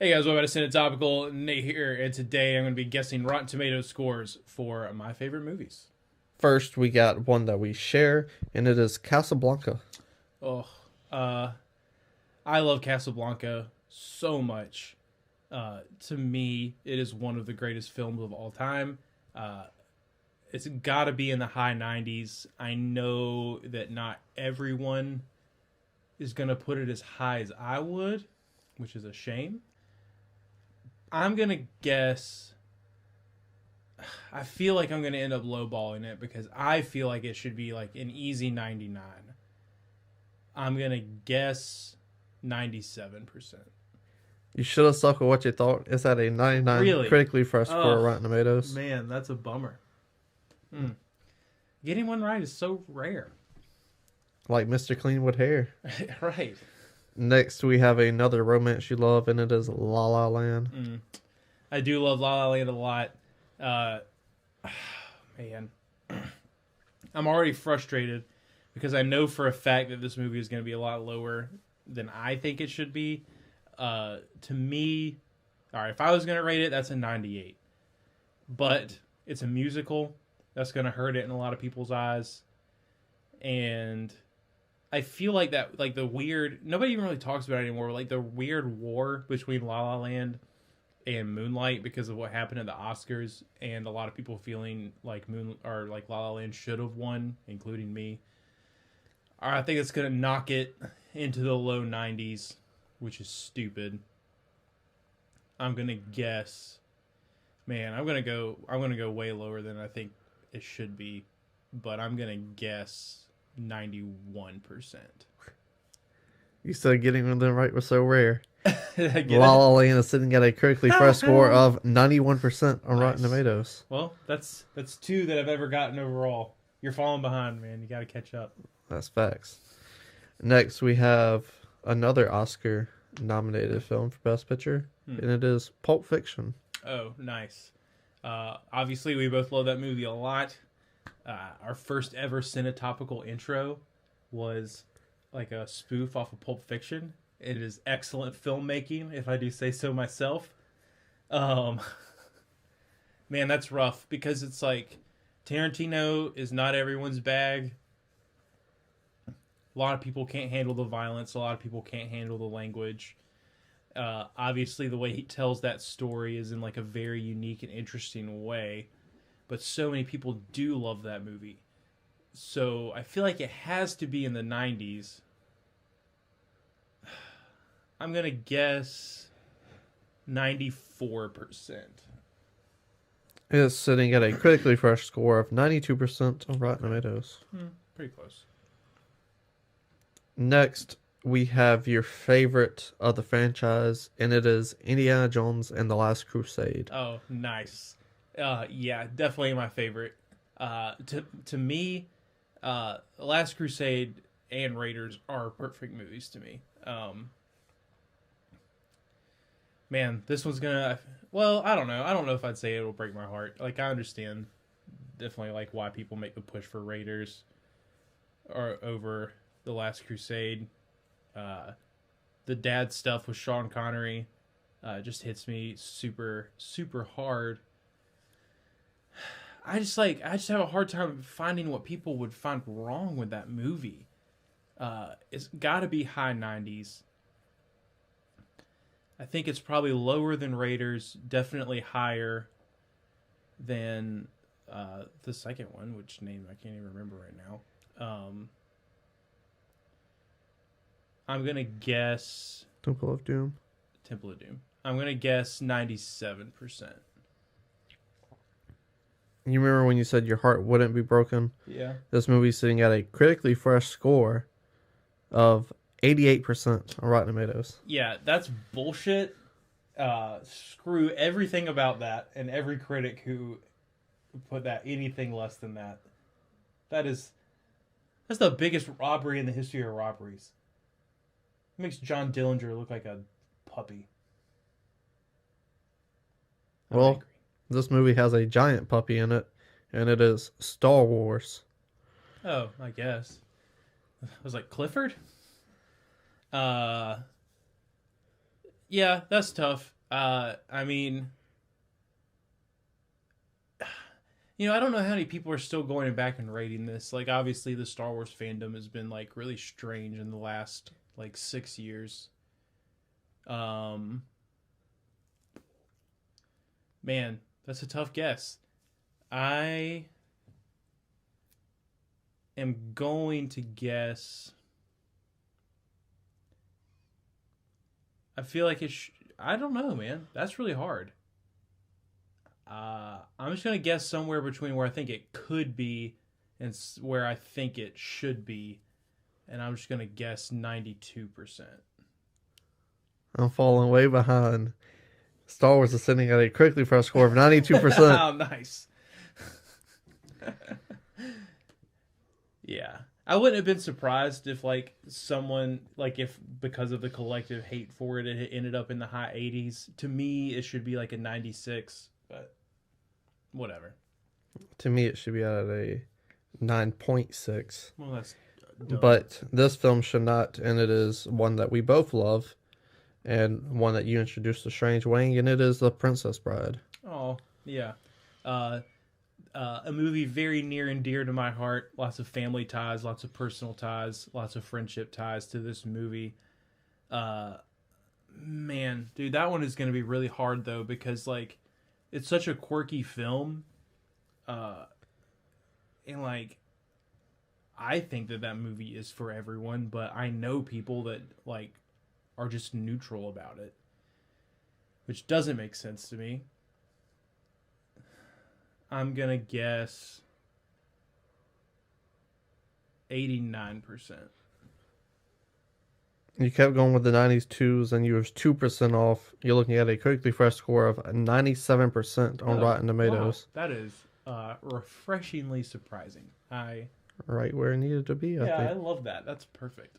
Hey guys, welcome to Senate Topical. Nate here, and today I'm going to be guessing Rotten Tomatoes scores for my favorite movies. First, we got one that we share, and it is Casablanca. Oh, I love Casablanca so much. To me, it is one of the greatest films of all time. It's got to be in the high 90s. I know that not everyone is going to put it as high as I would, which is a shame. I'm going to guess. I feel like I'm going to end up lowballing it because I feel like it should be like an easy 99. I'm going to guess 97%. You should have stuck with what you thought. It's at a 99 Really? critically fresh score Oh, of Rotten Tomatoes. Man, that's a bummer. Getting one right is so rare. Like Mr. Clean with hair. Right. Next, we have another romance you love, and it is La La Land. I do love La La Land a lot. Man. I'm already frustrated because I know for a fact that this movie is going to be a lot lower than I think it should be. To me, all right, if I was going to rate it, that's a 98. But it's a musical. That's going to hurt it in a lot of people's eyes. And I feel like that, like the weird, nobody even really talks about it anymore, like the weird war between La La Land and Moonlight because of what happened at the Oscars, and a lot of people feeling like like La La Land should have won, including me. I think it's gonna knock it into the low 90s, which is stupid. I'm gonna guess, man, I'm gonna go way lower than I think it should be, but I'm gonna guess 91%. You said getting them right was so rare. Did I get La it? La Land is sitting at a critically fresh score of 91% on Rotten Nice. Tomatoes. Well, that's two that I've ever gotten overall. You're falling behind, man. You got to catch up. That's facts. Next, we have another Oscar-nominated film for Best Picture, and it is Pulp Fiction. Oh, nice. Obviously, we both love that movie a lot. Our first ever Cinetopical intro was like a spoof off of Pulp Fiction. It is excellent filmmaking, if I do say so myself. Man, that's rough because it's like Tarantino is not everyone's bag. A lot of people can't handle the violence. A lot of people can't handle the language. Obviously, the way he tells that story is in like a very unique and interesting way. But so many people do love that movie. So I feel like it has to be in the 90s. I'm going to guess 94%. It is sitting at a critically fresh score of 92% on Rotten Tomatoes. Pretty close. Next, we have your favorite of the franchise, and it is Indiana Jones and the Last Crusade. Oh, nice. Yeah, definitely my favorite. To me, Last Crusade and Raiders are perfect movies to me. Man, this one's gonna. Well, I don't know. I don't know if I'd say it'll break my heart. Like, I understand definitely like why people make the push for Raiders or over the Last Crusade. The dad stuff with Sean Connery just hits me super, super hard. I just have a hard time finding what people would find wrong with that movie. It's got to be high 90s. I think it's probably lower than Raiders, definitely higher than the second one, which name I can't even remember right now. I'm going to guess Temple of Doom. Temple of Doom. I'm going to guess 97%. You remember when you said your heart wouldn't be broken? Yeah. This movie's sitting at a critically fresh score of 88% on Rotten Tomatoes. Yeah, that's bullshit. Screw everything about that and every critic who put that anything less than that. That's the biggest robbery in the history of robberies. It makes John Dillinger look like a puppy. I'm Well, angry. this movie has a giant puppy in it, and it is Star Wars. Oh, I guess. I was like, Clifford? Yeah, that's tough. I mean, I don't know how many people are still going back and rating this. Like, obviously, the Star Wars fandom has been like really strange in the last like 6 years. Um, Man, that's a tough guess. I am going to guess. I feel like I don't know, man. That's really hard. I'm just gonna guess somewhere between where I think it could be and where I think it should be, and I'm just gonna guess 92%. I'm falling way behind. Star Wars is sitting at a critically pressed score of 92%. Oh, nice. Yeah. I wouldn't have been surprised if like someone like if because of the collective hate for it it ended up in the high 80s. To me it should be like a 96, but whatever. To me, it should be at a 9.6. Well, that's dumb. But this film should not, and it is one that we both love, and one that you introduced to Strange Wang, and it is The Princess Bride. Oh, yeah. Uh a movie very near and dear to my heart. Lots of family ties, lots of personal ties, lots of friendship ties to this movie. Man, dude, that one is going to be really hard though because like it's such a quirky film. And like I think that movie is for everyone, but I know people that like are just neutral about it, which doesn't make sense to me. I'm going to guess 89%. You kept going with the 92s, and you was 2% off. You're looking at a critically fresh score of 97% on Rotten Tomatoes. Wow. That is refreshingly surprising. Right where it needed to be, I think. I love that. That's perfect.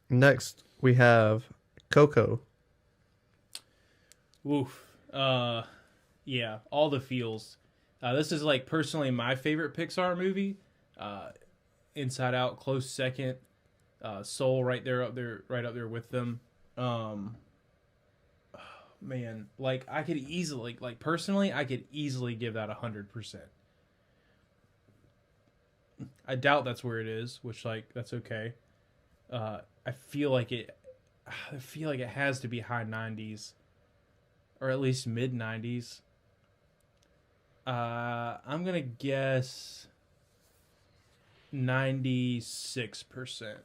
Next, we have Coco. Oof. Yeah, all the feels. This is like personally my favorite Pixar movie. Inside Out, close second. Soul right up there with them. Man, like I could easily, like personally, I could easily give that 100%. I doubt that's where it is, which like that's okay. I feel like it. I feel like it has to be high 90s, or at least mid 90s. I'm gonna guess 96%.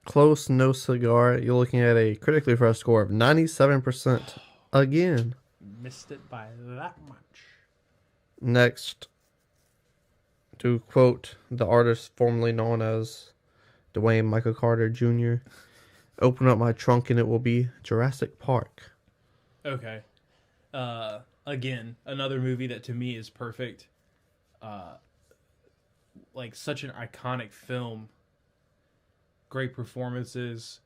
Close, no cigar. You're looking at a critically fresh score of 97% again. Missed it by that much. Next, to quote the artist formerly known as Dwayne Michael Carter Jr., open up my trunk and it will be Jurassic Park. Okay. Again, another movie that to me is perfect. Like such an iconic film. Great performances.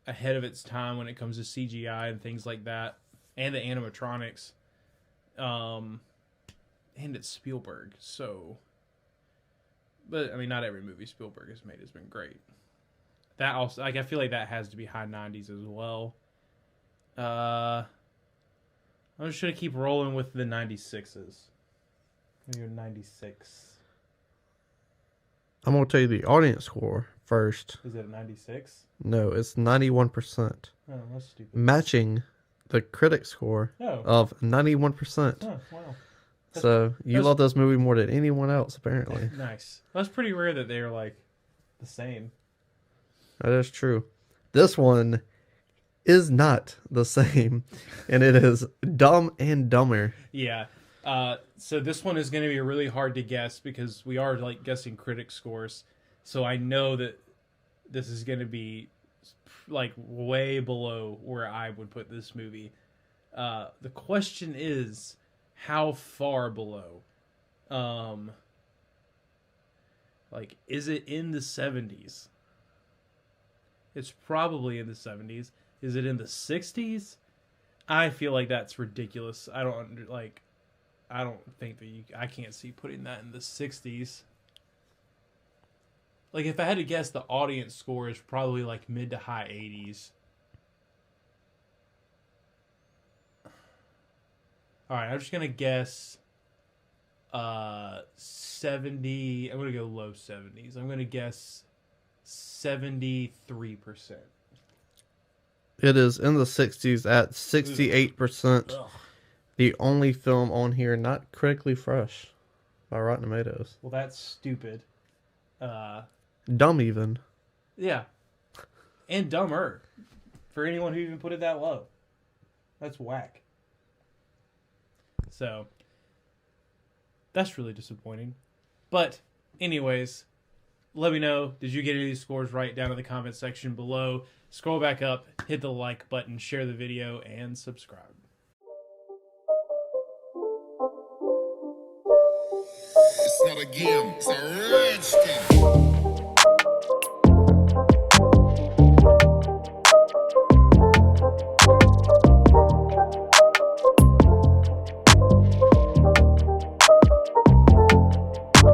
Ahead of its time when it comes to CGI and things like that. And the animatronics. And it's Spielberg, so... But, I mean, not every movie Spielberg has made has been great. That also... Like, I feel like that has to be high 90s as well. I'm just going to keep rolling with the 96s. Maybe 96. I'm going to tell you the audience score first. Is it a 96? No, it's 91%. Oh, that's stupid. Matching the critic score of 91%. Oh, wow. So you love this movie more than anyone else, apparently. Nice. That's pretty rare that they're like the same. That is true. This one is not the same, and it is Dumb and Dumber. Yeah. So this one is going to be really hard to guess because we are like guessing critic scores. So I know that this is going to be like way below where I would put this movie. The question is, how far below? Like, is it in the 70s? It's probably in the 70s. Is it in the 60s? I feel like that's ridiculous. I don't think that I can't see putting that in the 60s. Like, if I had to guess, the audience score is probably like mid to high 80s. All right, I'm just gonna guess 70. I'm gonna go low 70s. I'm gonna guess 73%. It is in the 60s at 68%. Ugh. The only film on here not critically fresh by Rotten Tomatoes. Well, that's stupid. Dumb even. Yeah, and dumber for anyone who even put it that low. That's whack. So that's really disappointing. But anyways, let me know. Did you get any of these scores right down in the comment section below? Scroll back up, hit the like button, share the video, and subscribe. It's not a game, it's a rich thing.